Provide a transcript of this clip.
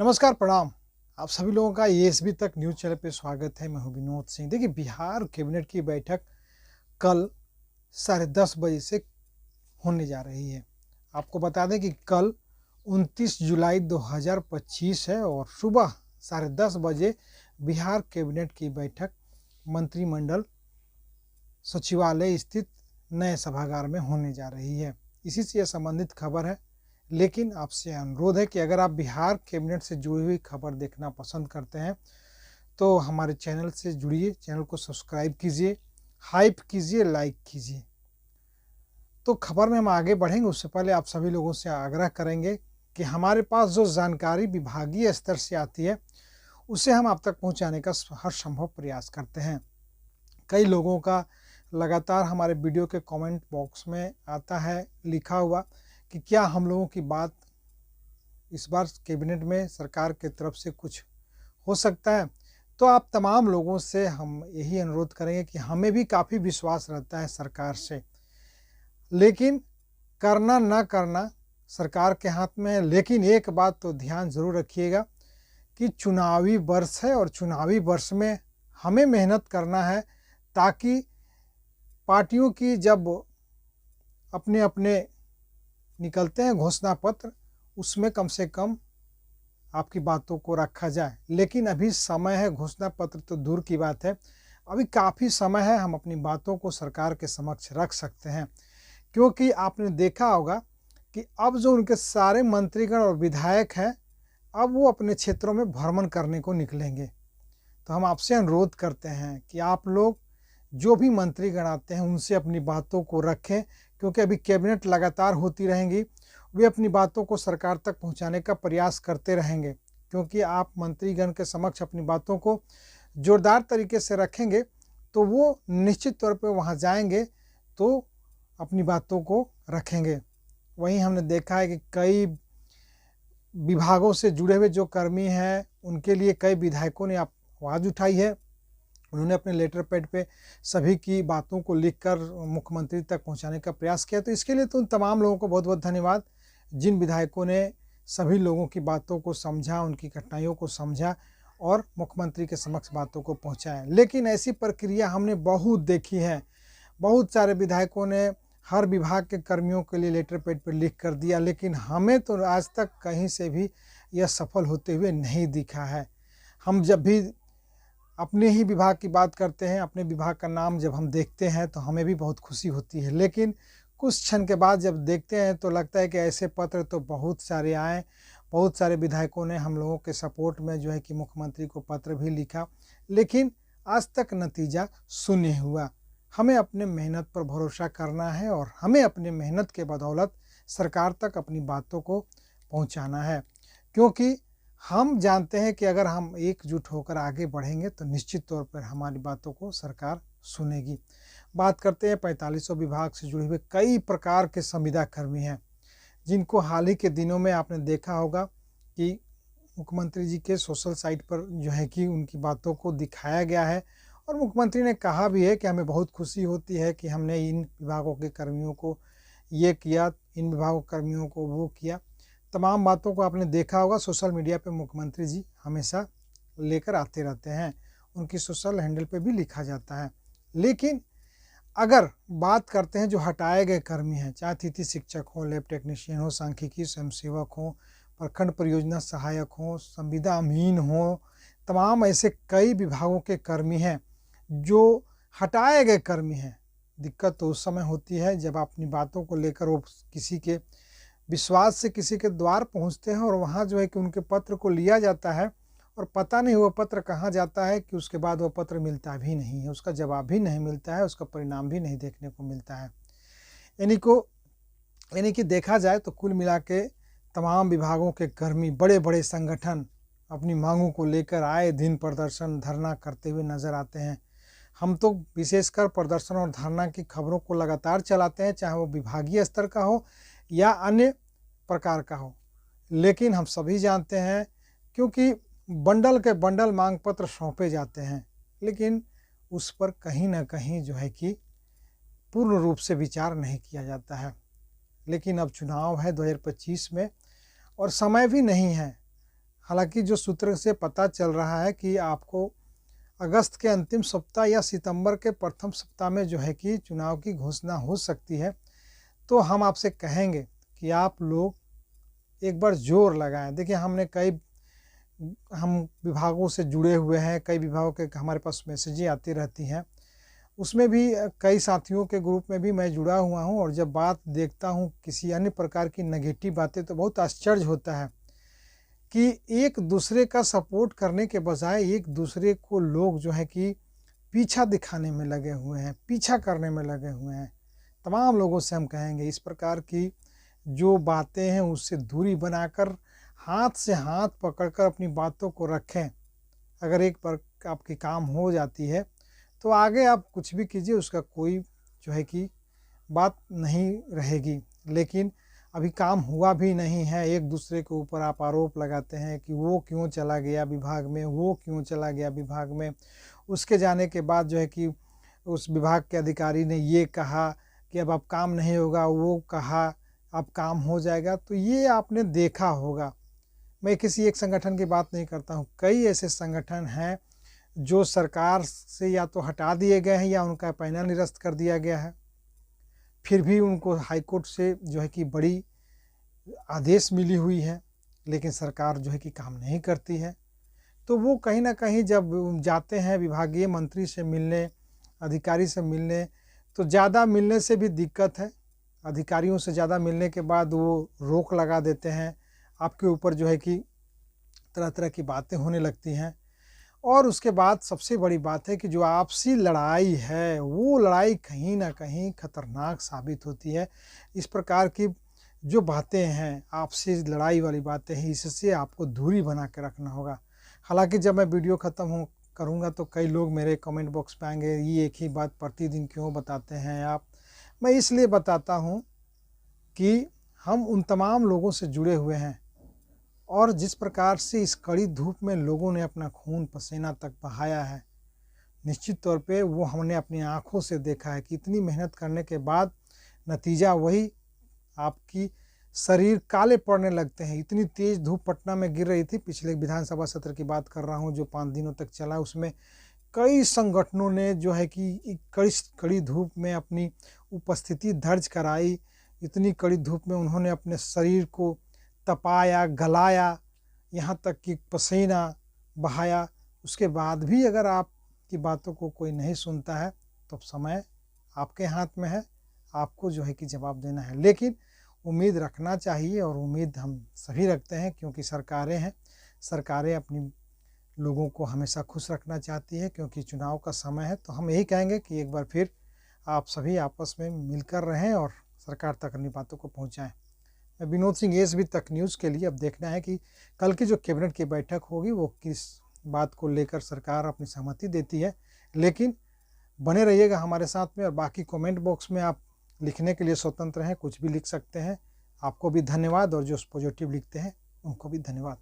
नमस्कार, प्रणाम। आप सभी लोगों का एएसबी तक न्यूज़ चैनल पे स्वागत है। मैं हूं विनोद सिंह। देखिए, बिहार कैबिनेट की बैठक कल 10:30 बजे से होने जा रही है। आपको बता दें कि कल 29 जुलाई 2025 है और सुबह 10:30 बजे बिहार कैबिनेट की बैठक मंत्रिमंडल सचिवालय स्थित नए सभागार में होने जा रही है। इसी से यह संबंधित खबर है। लेकिन आपसे अनुरोध है कि अगर आप बिहार कैबिनेट से जुड़ी हुई खबर देखना पसंद करते हैं तो हमारे चैनल से जुड़िए, चैनल को सब्सक्राइब कीजिए, हाइप कीजिए, लाइक कीजिए। तो खबर में हम आगे बढ़ेंगे उससे पहले आप सभी लोगों से आग्रह करेंगे कि हमारे पास जो जानकारी विभागीय स्तर से आती है उसे हम आप तक पहुंचाने का हर संभव प्रयास करते हैं। कई लोगों का लगातार हमारे वीडियो के कमेंट बॉक्स में आता है लिखा हुआ कि क्या हम लोगों की बात इस बार कैबिनेट में सरकार की तरफ से कुछ हो सकता है। तो आप तमाम लोगों से हम यही अनुरोध करेंगे कि हमें भी काफ़ी विश्वास रहता है सरकार से, लेकिन करना ना करना सरकार के हाथ में है। लेकिन एक बात तो ध्यान ज़रूर रखिएगा कि चुनावी वर्ष है और चुनावी वर्ष में हमें मेहनत करना है ताकि पार्टियों की जब अपने अपने निकलते हैं घोषणा पत्र, उसमें कम से कम आपकी बातों को रखा जाए। लेकिन अभी समय है, घोषणा पत्र तो दूर की बात है, अभी काफ़ी समय है, हम अपनी बातों को सरकार के समक्ष रख सकते हैं। क्योंकि आपने देखा होगा कि अब जो उनके सारे मंत्रीगण और विधायक हैं, अब वो अपने क्षेत्रों में भ्रमण करने को निकलेंगे। तो हम आपसे अनुरोध करते हैं कि आप लोग जो भी मंत्रीगण आते हैं उनसे अपनी बातों को रखें, क्योंकि अभी कैबिनेट लगातार होती रहेंगी। वे अपनी बातों को सरकार तक पहुंचाने का प्रयास करते रहेंगे, क्योंकि आप मंत्रीगण के समक्ष अपनी बातों को जोरदार तरीके से रखेंगे तो वो निश्चित तौर पे वहां जाएंगे तो अपनी बातों को रखेंगे। वहीं हमने देखा है कि कई विभागों से जुड़े हुए जो कर्मी हैं उनके लिए कई विधायकों ने आवाज़ उठाई है। उन्होंने अपने लेटर पैड पे सभी की बातों को लिखकर मुख्यमंत्री तक पहुंचाने का प्रयास किया। तो इसके लिए तो उन तमाम लोगों को बहुत बहुत धन्यवाद, जिन विधायकों ने सभी लोगों की बातों को समझा, उनकी कठिनाइयों को समझा और मुख्यमंत्री के समक्ष बातों को पहुंचाया। लेकिन ऐसी प्रक्रिया हमने बहुत देखी है। बहुत सारे विधायकों ने हर विभाग के कर्मियों के लिए लेटर पैड पर लिख कर दिया, लेकिन हमें तो आज तक कहीं से भी यह सफल होते हुए नहीं दिखा है। हम जब भी अपने ही विभाग की बात करते हैं, अपने विभाग का नाम जब हम देखते हैं तो हमें भी बहुत खुशी होती है, लेकिन कुछ क्षण के बाद जब देखते हैं तो लगता है कि ऐसे पत्र तो बहुत सारे आए। बहुत सारे विधायकों ने हम लोगों के सपोर्ट में जो है कि मुख्यमंत्री को पत्र भी लिखा, लेकिन आज तक नतीजा शून्य हुआ। हमें अपने मेहनत पर भरोसा करना है और हमें अपने मेहनत के बदौलत सरकार तक अपनी बातों को पहुंचाना है, क्योंकि हम जानते हैं कि अगर हम एकजुट होकर आगे बढ़ेंगे तो निश्चित तौर पर हमारी बातों को सरकार सुनेगी। बात करते हैं 4500 विभाग से जुड़े हुए कई प्रकार के संविदा कर्मी हैं, जिनको हाल ही के दिनों में आपने देखा होगा कि मुख्यमंत्री जी के सोशल साइट पर जो है कि उनकी बातों को दिखाया गया है और मुख्यमंत्री ने कहा भी है कि हमें बहुत खुशी होती है कि हमने इन विभागों के कर्मियों को ये किया, इन विभागों के कर्मियों को वो किया। तमाम बातों को आपने देखा होगा, सोशल मीडिया पे मुख्यमंत्री जी हमेशा लेकर आते रहते हैं, उनकी सोशल हैंडल पे भी लिखा जाता है। लेकिन अगर बात करते हैं जो हटाए गए कर्मी हैं, चाहे अतिथि शिक्षक हो, लैब टेक्नीशियन हो, सांख्यिकी स्वयंसेवक हो, प्रखंड परियोजना सहायक हो, संविदा अमीन हो, तमाम ऐसे कई विभागों के कर्मी हैं जो हटाए गए कर्मी हैं। दिक्कत तो उस समय होती है जब अपनी बातों को लेकर वो किसी के विश्वास से किसी के द्वार पहुंचते हैं और वहां जो है कि उनके पत्र को लिया जाता है और पता नहीं वो पत्र कहाँ जाता है कि उसके बाद वो पत्र मिलता भी नहीं है, उसका जवाब भी नहीं मिलता है, उसका परिणाम भी नहीं देखने को मिलता है। यानी कि देखा जाए तो कुल मिला के तमाम विभागों के कर्मी, बड़े बड़े संगठन अपनी मांगों को लेकर आए दिन प्रदर्शन धरना करते हुए नजर आते हैं। हम तो विशेषकर प्रदर्शन और धरना की खबरों को लगातार चलाते हैं, चाहे वो विभागीय स्तर का हो या अन्य प्रकार का हो। लेकिन हम सभी जानते हैं, क्योंकि बंडल के बंडल मांग पत्र सौंपे जाते हैं, लेकिन उस पर कहीं ना कहीं जो है कि पूर्ण रूप से विचार नहीं किया जाता है। लेकिन अब चुनाव है 2025 में और समय भी नहीं है। हालांकि जो सूत्र से पता चल रहा है कि आपको अगस्त के अंतिम सप्ताह या सितंबर के प्रथम सप्ताह में जो है कि चुनाव की घोषणा हो सकती है। तो हम आपसे कहेंगे कि आप लोग एक बार जोर लगाएं। देखिए, हम विभागों से जुड़े हुए हैं, कई विभागों के हमारे पास मैसेजें आती रहती हैं, उसमें भी कई साथियों के ग्रुप में भी मैं जुड़ा हुआ हूं, और जब बात देखता हूं किसी अन्य प्रकार की नेगेटिव बातें तो बहुत आश्चर्य होता है कि एक दूसरे का सपोर्ट करने के बजाय एक दूसरे को लोग जो है कि पीछा दिखाने में लगे हुए हैं, पीछा करने में लगे हुए हैं। तमाम लोगों से हम कहेंगे इस प्रकार की जो बातें हैं उससे दूरी बनाकर हाथ से हाथ पकड़कर अपनी बातों को रखें। अगर एक बार आपकी काम हो जाती है तो आगे आप कुछ भी कीजिए, उसका कोई जो है कि बात नहीं रहेगी। लेकिन अभी काम हुआ भी नहीं है, एक दूसरे के ऊपर आप आरोप लगाते हैं कि वो क्यों चला गया विभाग में, वो क्यों चला गया विभाग में। उसके जाने के बाद जो है कि उस विभाग के अधिकारी ने ये कहा कि अब काम नहीं होगा, वो कहा अब काम हो जाएगा। तो ये आपने देखा होगा, मैं किसी एक संगठन की बात नहीं करता हूँ, कई ऐसे संगठन हैं जो सरकार से या तो हटा दिए गए हैं या उनका पैनल निरस्त कर दिया गया है, फिर भी उनको हाईकोर्ट से जो है कि बड़ी आदेश मिली हुई है, लेकिन सरकार जो है कि काम नहीं करती है। तो वो कहीं ना कहीं जब जाते हैं विभागीय मंत्री से मिलने, अधिकारी से मिलने, तो ज़्यादा मिलने से भी दिक्कत है। अधिकारियों से ज़्यादा मिलने के बाद वो रोक लगा देते हैं, आपके ऊपर जो है कि तरह तरह की बातें होने लगती हैं। और उसके बाद सबसे बड़ी बात है कि जो आपसी लड़ाई है वो लड़ाई कहीं ना कहीं खतरनाक साबित होती है। इस प्रकार की जो बातें हैं, आपसी लड़ाई वाली बातें हैं, इससे आपको दूरी बना के रखना होगा। हालांकि जब मैं वीडियो ख़त्म करूँगा तो कई लोग मेरे कमेंट बॉक्स पे आएंगे, ये एक ही बात प्रतिदिन क्यों बताते हैं आप। मैं इसलिए बताता हूँ कि हम उन तमाम लोगों से जुड़े हुए हैं, और जिस प्रकार से इस कड़ी धूप में लोगों ने अपना खून पसीना तक बहाया है, निश्चित तौर पे वो हमने अपनी आँखों से देखा है कि इतनी मेहनत करने के बाद नतीजा वही, आपकी शरीर काले पड़ने लगते हैं। इतनी तेज़ धूप पटना में गिर रही थी, पिछले विधानसभा सत्र की बात कर रहा हूँ जो 5 दिनों तक चला, उसमें कई संगठनों ने जो है कि कड़ी धूप में अपनी उपस्थिति दर्ज कराई। इतनी कड़ी धूप में उन्होंने अपने शरीर को तपाया, गलाया, यहाँ तक कि पसीना बहाया। उसके बाद भी अगर आपकी बातों को कोई नहीं सुनता है तो समय आपके हाथ में है, आपको जो है कि जवाब देना है। लेकिन उम्मीद रखना चाहिए, और उम्मीद हम सभी रखते हैं, क्योंकि सरकारें हैं, सरकारें अपनी लोगों को हमेशा खुश रखना चाहती है, क्योंकि चुनाव का समय है। तो हम यही कहेंगे कि एक बार फिर आप सभी आपस में मिलकर रहें और सरकार तक अपनी बातों को पहुँचाएँ। मैं विनोद सिंह, एएसबी तक न्यूज़ के लिए अब देखना है कि कल की जो कैबिनेट की बैठक होगी वो किस बात को लेकर सरकार अपनी सहमति देती है। लेकिन बने रहिएगा हमारे साथ में, और बाकी कमेंट बॉक्स में आप लिखने के लिए स्वतंत्र हैं, कुछ भी लिख सकते हैं। आपको भी धन्यवाद, और जो पॉजिटिव लिखते हैं उनको भी धन्यवाद।